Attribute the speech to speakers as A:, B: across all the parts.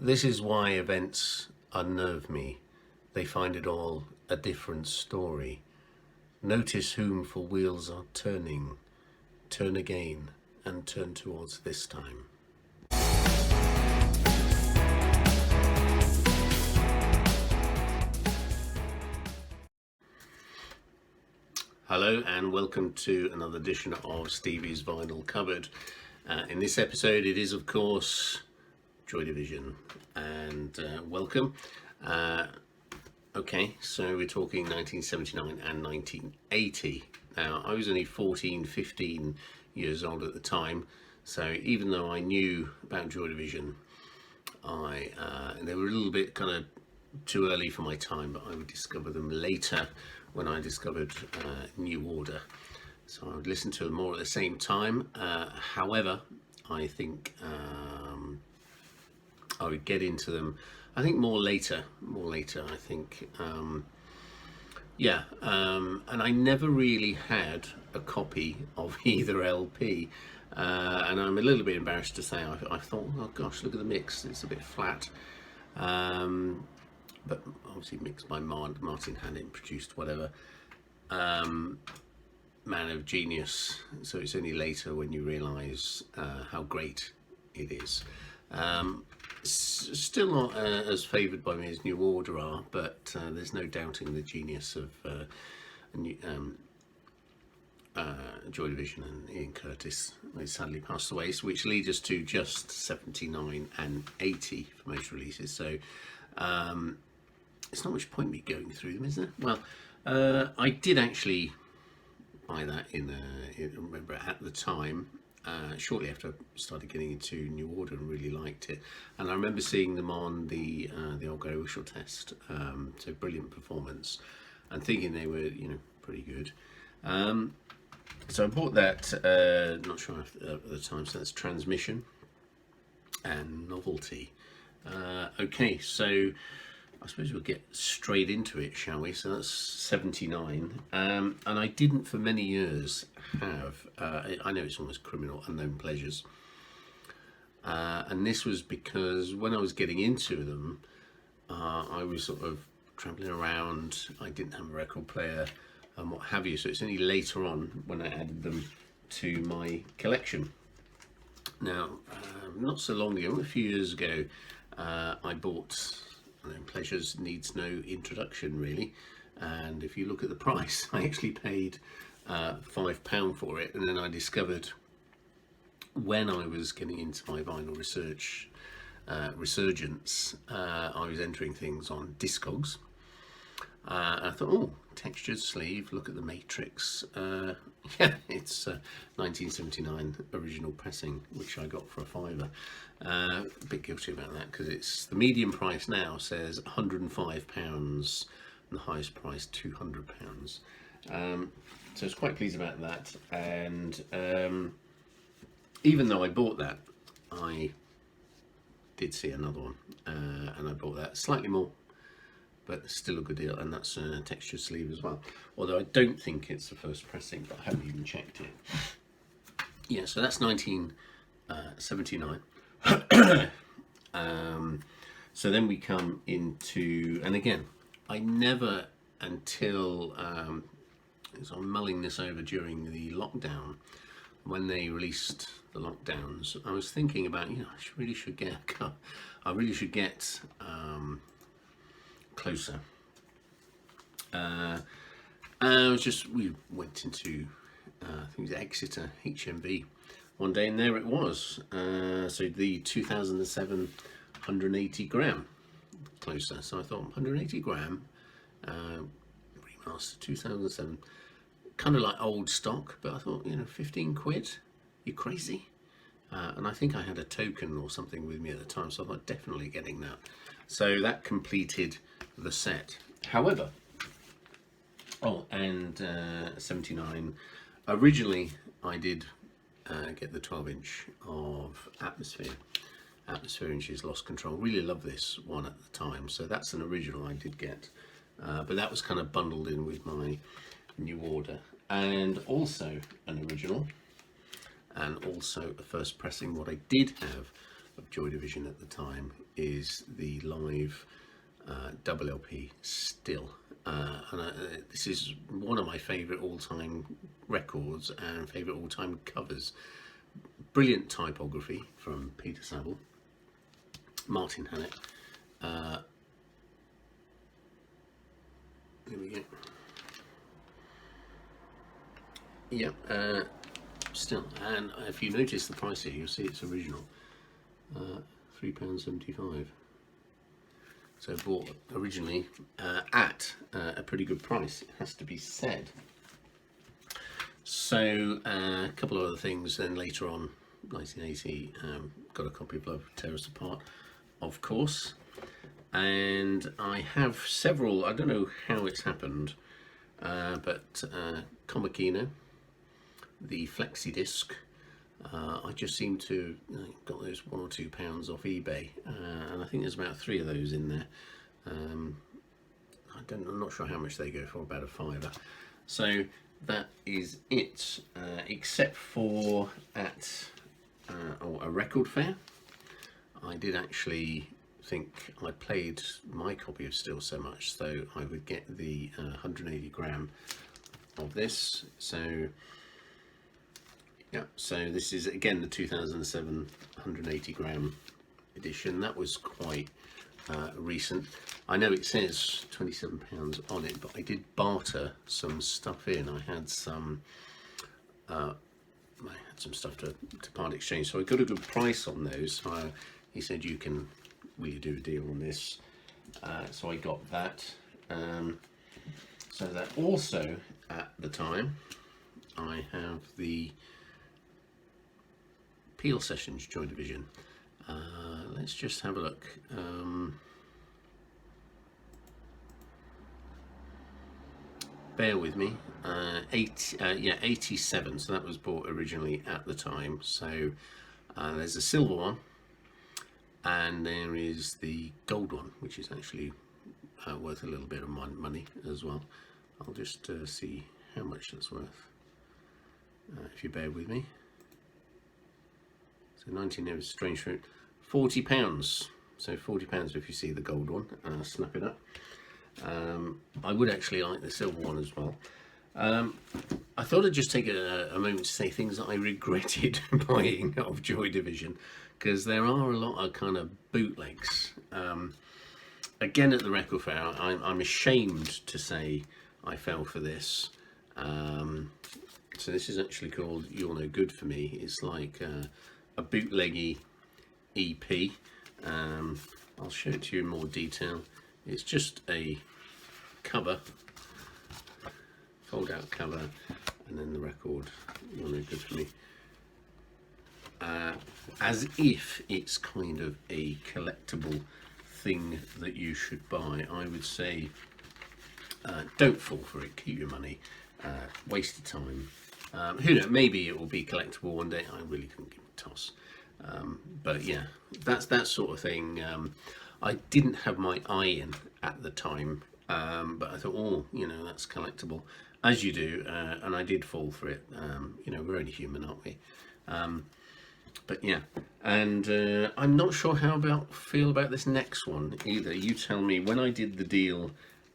A: This is why events unnerve me. They find it all a different story. Notice whom for wheels are turning. Turn again and turn towards this time. Hello and welcome to another edition of Stevie's Vinyl Cupboard. In this episode it is of course Joy Division, and welcome. Okay, so we're talking 1979 and 1980. Now I was only 15 years old at the time, so even though I knew about Joy Division, they were a little bit kind of too early for my time, but I would discover them later when I discovered New Order. So I would listen to them more at the same time. However, I think I would get into them, I think more later, I think. And I never really had a copy of either LP. And I'm a little bit embarrassed to say, I thought, oh gosh, look at the mix, it's a bit flat. But obviously mixed by Martin Hannett, produced whatever. Man of genius. So it's only later when you realise how great it is. Still not as favoured by me as New Order are, but there's no doubting the genius of Joy Division and Ian Curtis. They sadly passed away, which leads us to just 79 and 80 for most releases. So it's not much point me going through them, is there? Well, I did actually buy that remember at the time, shortly after I started getting into New Order, and really liked it. And I remember seeing them on the old Gary Wishel test, so brilliant performance, and thinking they were, pretty good. So I bought that, not sure at the time, so that's Transmission and Novelty. Okay, so I suppose we'll get straight into it, shall we? So that's 79, and I didn't for many years have, I know it's almost criminal, Unknown Pleasures, and this was because when I was getting into them, I was sort of travelling around, I didn't have a record player and what have you, so it's only later on when I added them to my collection. Now, not so long ago, a few years ago, I bought Unknown Pleasures. Needs no introduction really, and if you look at the price, I actually paid £5 for it, and then I discovered when I was getting into my vinyl research resurgence, I was entering things on Discogs. I thought, oh, textured sleeve, look at the matrix. Yeah, it's 1979 original pressing, which I got for a £5. A bit guilty about that, because it's the median price now says £105 and the highest price £200. So I was quite pleased about that. And even though I bought that, I did see another one, and I bought that slightly more, but still a good deal, and that's a textured sleeve as well. Although I don't think it's the first pressing, but I haven't even checked it. Yeah, so that's 1979. So then we come into, and again, I never until, so I'm mulling this over during the lockdown, when they released the lockdowns, I was thinking about, I really should get Closer. We went into I think it was Exeter HMV one day, and there it was. So the 2007 180 gram Closer. So I thought 180 gram remaster 2007, kind of like old stock, but I thought, 15 quid, you crazy? And I think I had a token or something with me at the time, so I thought definitely getting that. So that completed the set. However, 79, originally I did get the 12-inch of Atmosphere, inches Lost Control. Really love this one at the time, so that's an original I did get, but that was kind of bundled in with my New Order, and also an original, and also a first pressing. What I did have of Joy Division at the time is the live double LP Still. This is one of my favourite all-time records and favourite all-time covers. Brilliant typography from Peter Saville, Martin Hannett. There we go. Yeah, Still, and if you notice the price here, you'll see it's original, £3.75. So bought originally at a pretty good price, it has to be said. So a couple of other things. Then later on, 1980, got a copy of Love Tear Us Apart, of course. And I have several, I don't know how it's happened, but Comicino, the flexi disc, I just seem to got those £1 or £2 off eBay, and I think there's about 3 of those in there. I'm not sure how much they go for, about a £5. So that is it, except for at a record fair. I did actually think I played my copy of Still so much, so I would get the 180 gram of this. So yeah, so this is again the 2007 180 gram edition. That was quite recent. I know it says £27 on it, but I did barter some stuff in. I had some stuff to part exchange, so I got a good price on those. He said, "You can, will you do a deal on this?" So I got that. So that also at the time, I have the Peel Sessions Joy Division. Let's just have a look. Bear with me. 87. So that was bought originally at the time. So there's a silver one, and there is the gold one, which is actually worth a little bit of money as well. I'll just see how much that's worth, if you bear with me. So 19 years Strange Fruit, £40. So £40 if you see the gold one. Snap it up. I would actually like the silver one as well. I thought I'd just take a moment to say things that I regretted buying of Joy Division, because there are a lot of kind of bootlegs. Again, at the record fair, I'm ashamed to say I fell for this. So this is actually called You're No Good For Me. It's like a bootleggy EP. I'll show it to you in more detail. It's just a cover, fold out cover, and then the record, You're No Good For Me. As if it's kind of a collectible thing that you should buy. I would say don't fall for it, keep your money, waste of time. Who knows, maybe it will be collectible one day. I really couldn't give a toss. But yeah, that's that sort of thing. I didn't have my eye in at the time, but I thought, oh, you know, that's collectible, as you do, and I did fall for it. You know, we're only human, aren't we? But yeah, and I'm not sure how feel about this next one either. You tell me. When I did the deal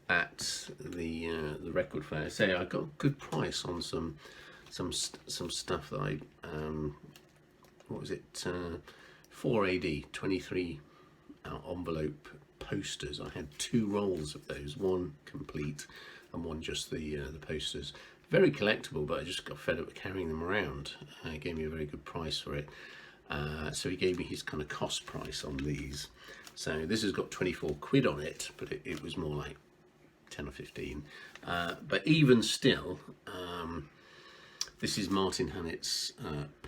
A: at the record fair, say I got a good price on some stuff that I what was it, 4AD 23 envelope posters. I had 2 rolls of those, one complete and one just the posters. Very collectible, but I just got fed up with carrying them around. He gave me a very good price for it. So he gave me his kind of cost price on these. So this has got 24 quid on it, but it was more like 10 or 15. But even still, this is Martin Hannett's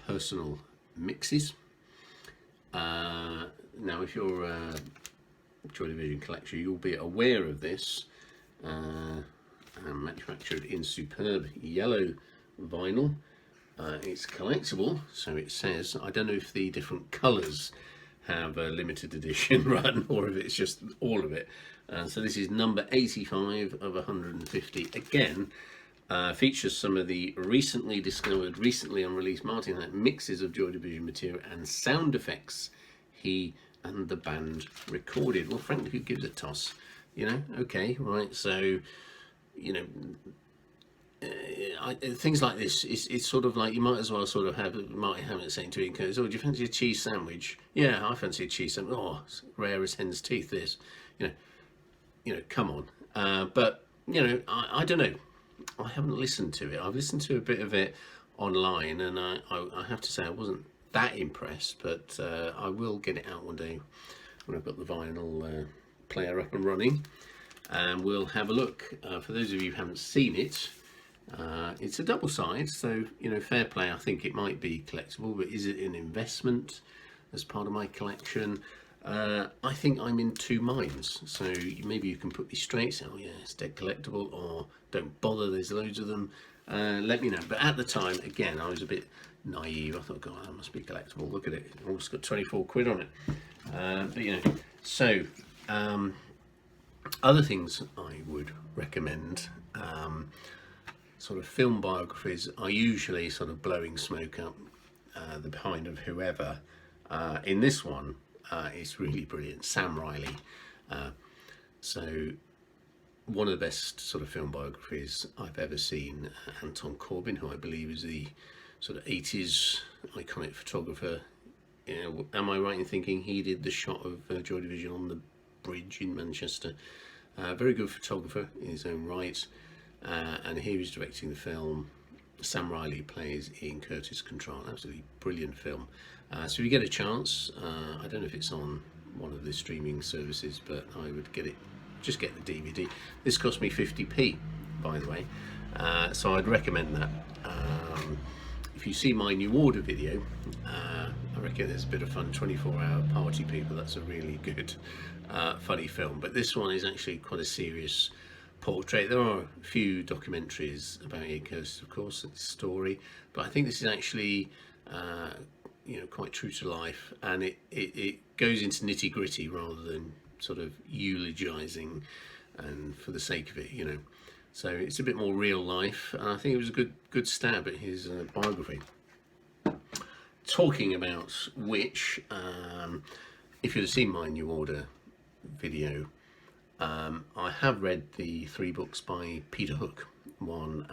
A: personal mixes. Now, if you're a Joy Division collector, you'll be aware of this. Manufactured in superb yellow vinyl. It's collectible, so it says. I don't know if the different colours have a limited edition run or if it's just all of it. So this is number 85 of 150. Again, features some of the recently discovered, recently unreleased Martin Hannett mixes of Joy Division material and sound effects he and the band recorded. Well, frankly, who gives a toss? You know, okay, right, so, you know, things like this, it's sort of like you might as well sort of have Martin Hannett saying to him, "Oh, do you fancy a cheese sandwich?" "Yeah, I fancy a cheese sandwich." "Oh, it's rare as hen's teeth, this." You know, come on. But, you know, I don't know. I haven't listened to it. I've listened to a bit of it online, and I have to say I wasn't that impressed, but I will get it out one day when I've got the vinyl player up and running, and we'll have a look. For those of you who haven't seen it, it's a double side, so, you know, fair play. I think it might be collectible, but is it an investment as part of my collection? I think I'm in two minds, so maybe you can put me straight, say, "Oh yeah, it's dead collectible," or "Don't bother, there's loads of them." Let me know. But at the time, again, I was a bit naive. I thought, God, that must be collectible. Look at it, it's almost got 24 quid on it. But, you know, so other things I would recommend, sort of film biographies are usually sort of blowing smoke up the behind of whoever. In this one, it's really brilliant. Sam Riley. So one of the best sort of film biographies I've ever seen. Anton Corbijn, who I believe is the sort of 80s iconic photographer. You know, am I right in thinking he did the shot of Joy Division on the bridge in Manchester? Very good photographer in his own right. And here he's directing the film. Sam Riley plays Ian Curtis Control. Absolutely brilliant film. So if you get a chance, I don't know if it's on one of the streaming services, but I would get it, just get the DVD. This cost me 50p, by the way, so I'd recommend that. If you see my new order video, I reckon there's a bit of fun. 24-hour party people, that's a really good funny film, but this one is actually quite a serious portrait. There are a few documentaries about Ian Curtis, of course, it's a story, but I think this is actually you know, quite true to life, and it goes into nitty-gritty rather than sort of eulogizing and for the sake of it, you know. So it's a bit more real life, and I think it was a good stab at his biography. Talking about which, if you'd have seen my new order video, I have read the 3 books by Peter Hook. One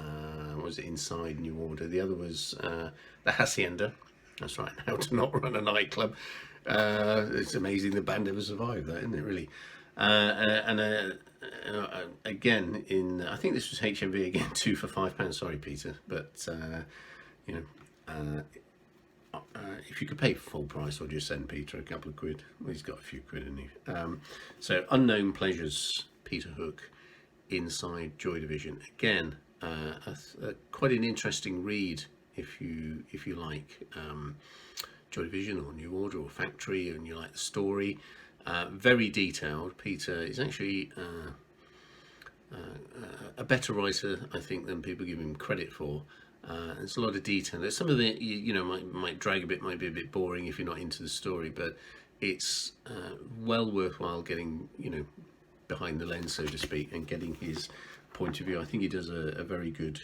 A: was Inside New Order, the other was The Hacienda. That's right, How to Not Run a Nightclub. It's amazing the band ever survived that, isn't it, really? Again, I think this was HMV again, 2 for £5. Sorry, Peter, but you know, if you could pay full price or just send Peter a couple of quid. Well, he's got a few quid, hasn't he? So Unknown Pleasures, Peter Hook, Inside Joy Division. Again, quite an interesting read if you like Joy Division or New Order or Factory and you like the story. Very detailed. Peter is actually a better writer, I think, than people give him credit for. There's a lot of detail. There's some of it, you know, might drag a bit, might be a bit boring if you're not into the story, but it's well worthwhile getting, you know, behind the lens, so to speak, and getting his point of view. I think he does a very good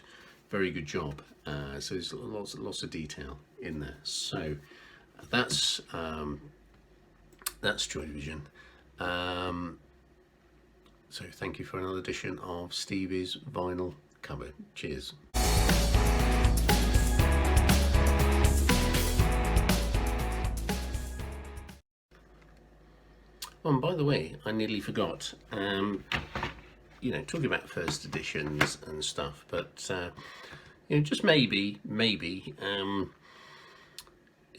A: job. So there's lots of detail in there. So that's Joy Division. So thank you for another edition of Stevie's Vinyl Cupboard. Cheers. Oh, and by the way, I nearly forgot. You know, talking about first editions and stuff, but you know, just maybe,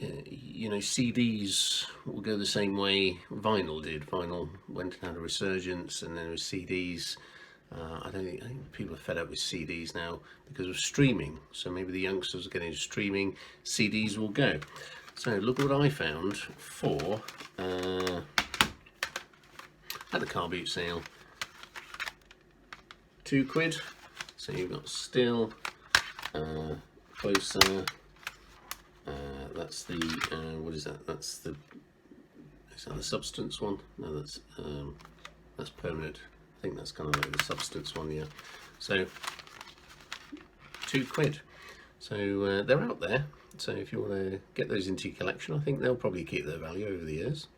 A: you know, CDs will go the same way vinyl did. Vinyl went and had a resurgence, and then there was CDs. I think people are fed up with CDs now because of streaming. So maybe the youngsters are getting into streaming. CDs will go. So look what I found for at the car boot sale. £2. So you've got Still, Closer. That's the what is that? Is that the Substance one? No, that's Permanent. I think that's kind of like the Substance one, yeah. So £2. So they're out there. So if you want to get those into your collection, I think they'll probably keep their value over the years.